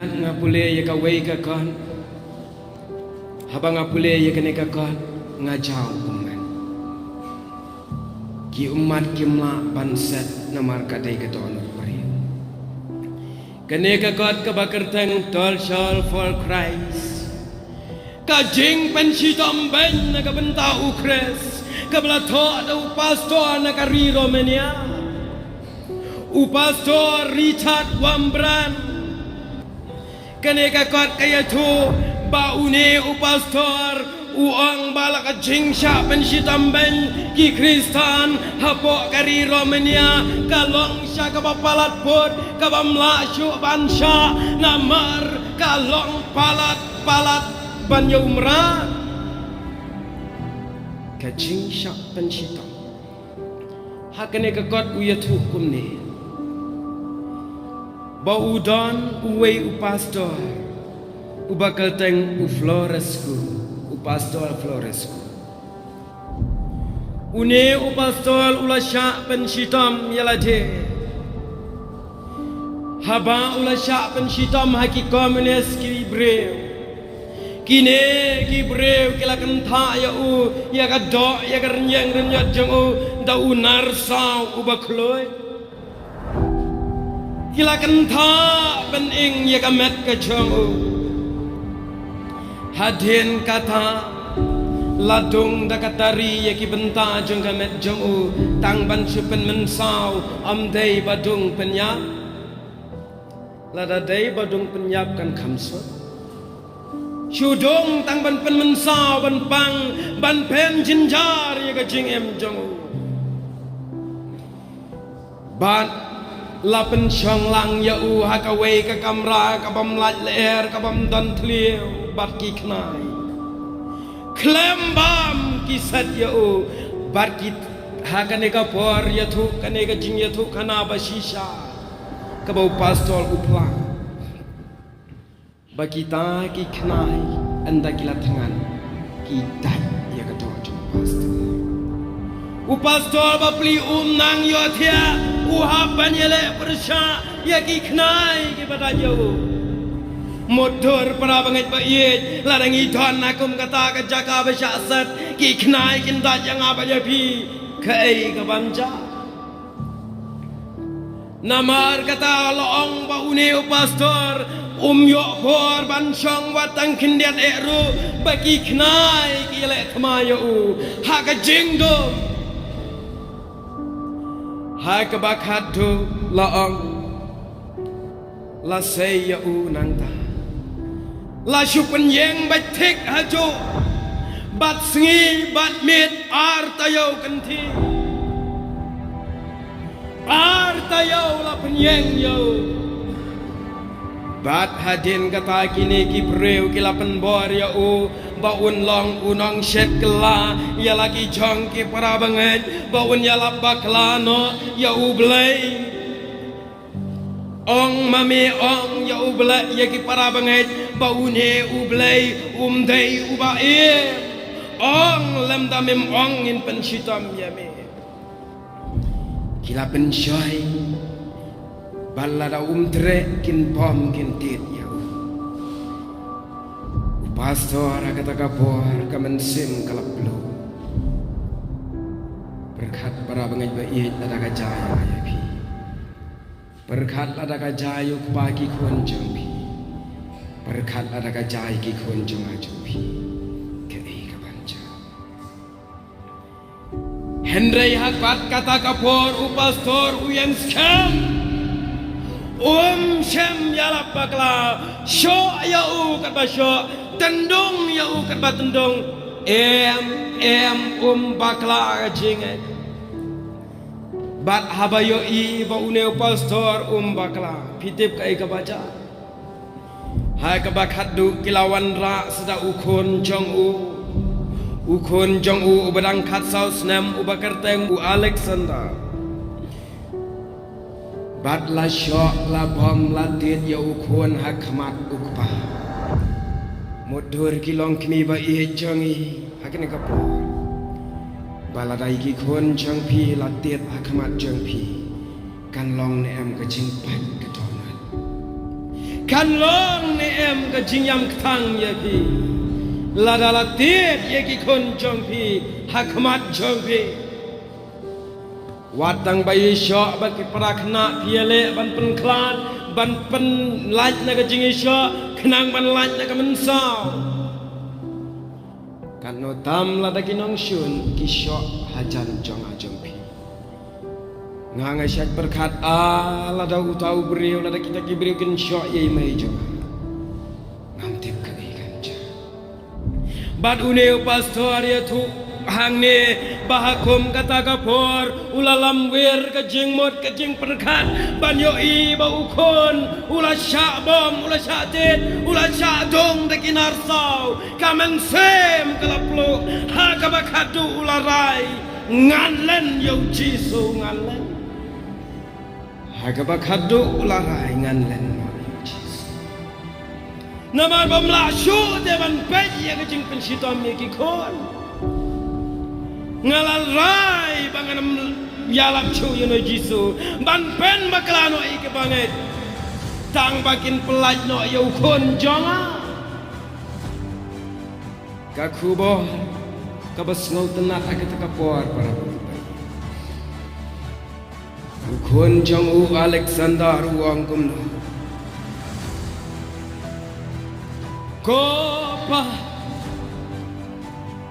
Ngapule ya kawai ka kon habang ngapule ya kene ka kon ngajau uman ki umat kimla banset namar kadai ka don pari kene ka god ka bakerteng tol shall for Christ ka jing pen si tomben na ka benta ukres ka blato da pastor na ka ri Romania pastor Richard Wambran kene ka kot kaya tu baune pastor uang balak jingsha penshitamben ki Kristan hapo kari Romania kalong sya kapapalat pot kabamla syu bansha namar kalong palat banya umrah ka jingsha penshitam hakene ka kot uyatu kumne Bau udon uwe pastor ubakal teng Floresku pastor Floresku une pastor ulasya penshitam yalade haba ulasya penshitam haki komunis ki brew kine ki brew kila kentha ya u ya kadok ya kerenyang renyat jeng u da unar saw ubakloy kila kentha bening ya kamet ke jongu hadin kata ladung dakatari ya ki benta jong kamet jongu tang ban supen mensau amdei badung penyap lada dei badung penyap kan khamsot shudong tang ban pen mensau ban pang ban pen jinjar ya ka jing em jongu ban lapen syong lang ya u hakawai ka kamra ka bam lat leer ka bam dan tliu bat ki knai klembam ki sat ya u bat ki hakane ka por ya thu kane ka jing ya thu kana basisha ka bau pastor upla bakita ki knai anda kila tangan ki dat ya ka do pastor pastor bapli nang yo thia uhapan yele persya ya ki knai ki badanya motor para banget bayit larangi thon nakum kata ka jaka basyasat ki knai kin da yang abaya pi kai ka banja namar kata loong baune pastor yo bor ban syong watang kindian eru bagi knai ki le thmayo ha ka jingdo hai kebakat tu laong la saya unang ta la syupen yang batik hajo bat sengi bat mit artayo kenti artayo la penyeng yo bat hadin kata kini ki breu kilapan bor ya u baun long unong shet kela ya lagi jong ki para banget baun ya lapak lano ya u blay ong mami ong ya u blay ya ki para banget baun he u blay day u bae ong lem damim ong in penshitam ya me kilapan syoy balada tre kin pom kin tit ya pastor kata kapor kemensim kalaplo berkat para bangai bait ada kajaya ya pi berkat ada kajaya pagi kun jampi berkat ada kajaya ki kun jong ajupi ke ka banja Henry hakat kata kapor pastor uyen scam Shem yalap bakla syo ya u kat ba syo tendung ya u kat ba tendung bakla jinget bat habayo i ba une pastor bakla pitip kai ka baca hai ka bakat du kilawan ra seda ukun jong u badang khat saus nam u bakerteng u Alexander bat la syok la bom la tit ya ukun hakmat ukpa modur kilong kini ba i jongi hakene kapo baladai ki kun jong pi la tit hakmat jong pi kan long ne am ka jing pan ka donat kan long ne em ka jingyam ktang ya pi ladala tiet ye ki kon jong pi hakmat jong pi watang bayi syok baki prakhna piale ban pen klan ban pen laj na ka jingi syok kenang ban laj na ka mensau kan no tam ladaki nong syun ki syok hajan jong ajong pi ngangai syat berkat lada utau beriu lada kita ki beriu kin syok ye mai jong ngamtip ka ikan ja bad une pastor ya tu hang ne bahakum kata kapor ulalam wir ka jing mot ka jing berkat ban yo i ba ukon ula syak bom ula syak tit ula syak dong de kinar sau kamen sem kalaplu ha ka bakatu ula rai ngan len yo jisu ngan len Agak bakado ularai ngan len Yesus. Nama bamla syu devan peji yang kecing pensitom ki kon. Ngalal rai banganam yalap syu yono Yesus. Ban pen baklano iki banget. Tang bakin pelaj no yo kon jonga. Kakubo kabas ngau tenat agak takapor para Ukon jong u Alexander uang kumno Kopa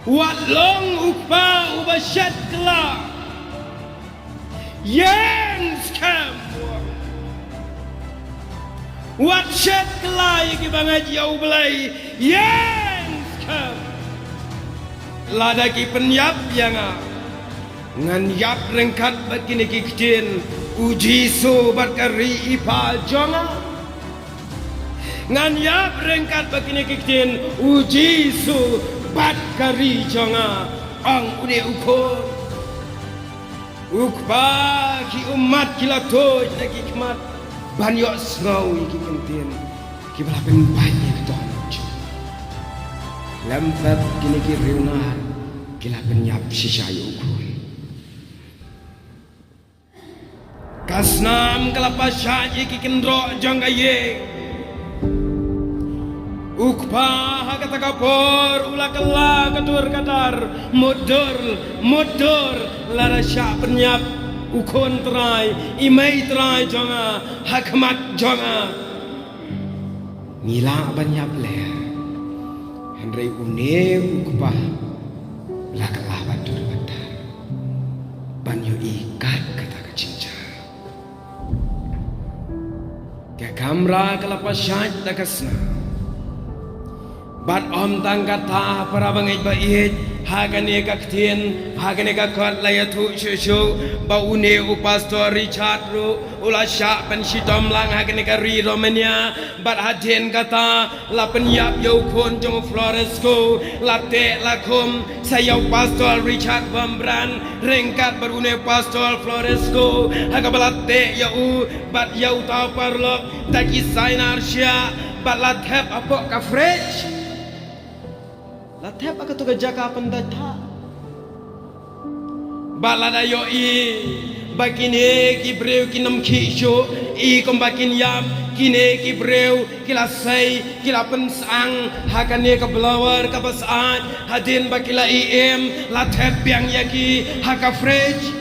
Wat long ukpa ubashat kla Yang skam Wat shat kla yaki bangat yau belai Yang skam Ladaki penyap yang ngan yap rengkat begini kiktin uji sobat kari ipa jonga ngan yap rengkat begini kiktin uji sobat kari jonga ang une ukon ukpa ki umat kila toj na kikmat banyok sngau iki kentin ki bala ben banyak ketonoj lampat kini ki riuna kila penyap sisayu ukon Kasnam kelapa syaji kikendro janggaye Ukpa kata kapor ula kela katur katar Mudur lara syak penyap Ukon terai imai terai jonga hakmat jonga Ngila banyap ler Henry une ukpa la kela batur katar Banyo ikat kata kecinca Kamra kelapa syaj dakasna Bat om tangkata para bangit bait hagane kaktien hagane kakot layatu shushu baune upastor Richard ru ula syak pensitom lang hagane kari Romania bat hadien kata la penyap yau kon jong Floresco late lakum saya pastor Richard Bambran rengkat berune pastor Floresco hagabalate yau bat yau tau parlok taki sainar sya bat latep apok ka fresh latep aku tu kerja pendata balada yo i bakine ki breu kinam kisho i kom bakin yam kine ki breu kila sai kila pensang hakane ka blower ka basat hadin bakila im latep yang yaki haka fresh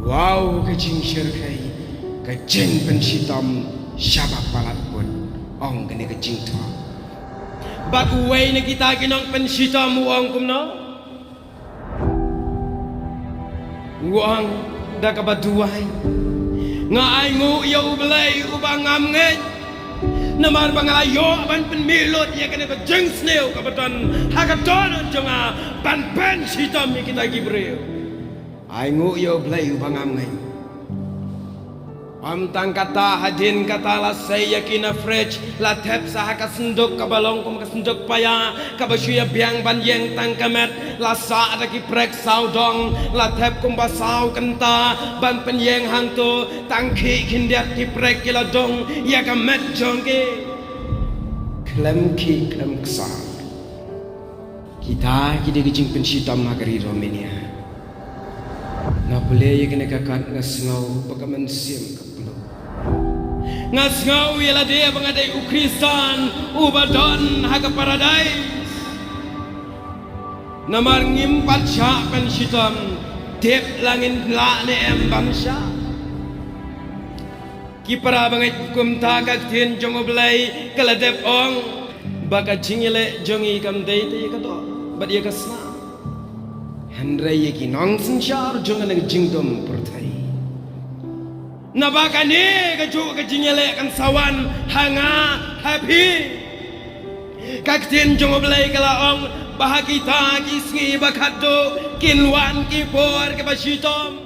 wow kecing syirkai kecing pensitom syabab palat pun ong kene kecing tu Bat uway na kita kinang pensita muang kumno Uang da kabaduay Nga ay ngu yaw belay ubang ngamngay Namar bangalayo aban penmilot ya kena kajeng snail kabatan hakaton jonga ban pensita mi kita gibreo Ay ngu yaw belay ubang ngamngay Amtang kata hadin kata la saya kina fresh la tep sah kasenduk kabalong kum kasenduk paya kabashuya biang banjeng tang kamet la sa ada ki prek saudong la tep kum basau kenta ban penyeng hangtu tangki kindiat ki prek kila dong ya kamet jongke klem ki klem ksa kita kide gijing pensitam nagari Romania na boleh ya kena kakat ngasngau bagaman sim ngas ngau ialah dia pengadai ukrisan ubadon haga paradise namar ngimpat syak pen sitom tep langin la ne em bangsa kipara bangai kum takak tin jong oblai kala dep ong baka jingile jongi kam dei te kato bad ye kasna handrai ye ki nong sinchar jong nang jingdom pertai na baka ne ka jo ka jingile kan sawan hanga happy kak tin jong oblai kala ong bahagi ta ki sngi bakado kinwan ki por ke basitom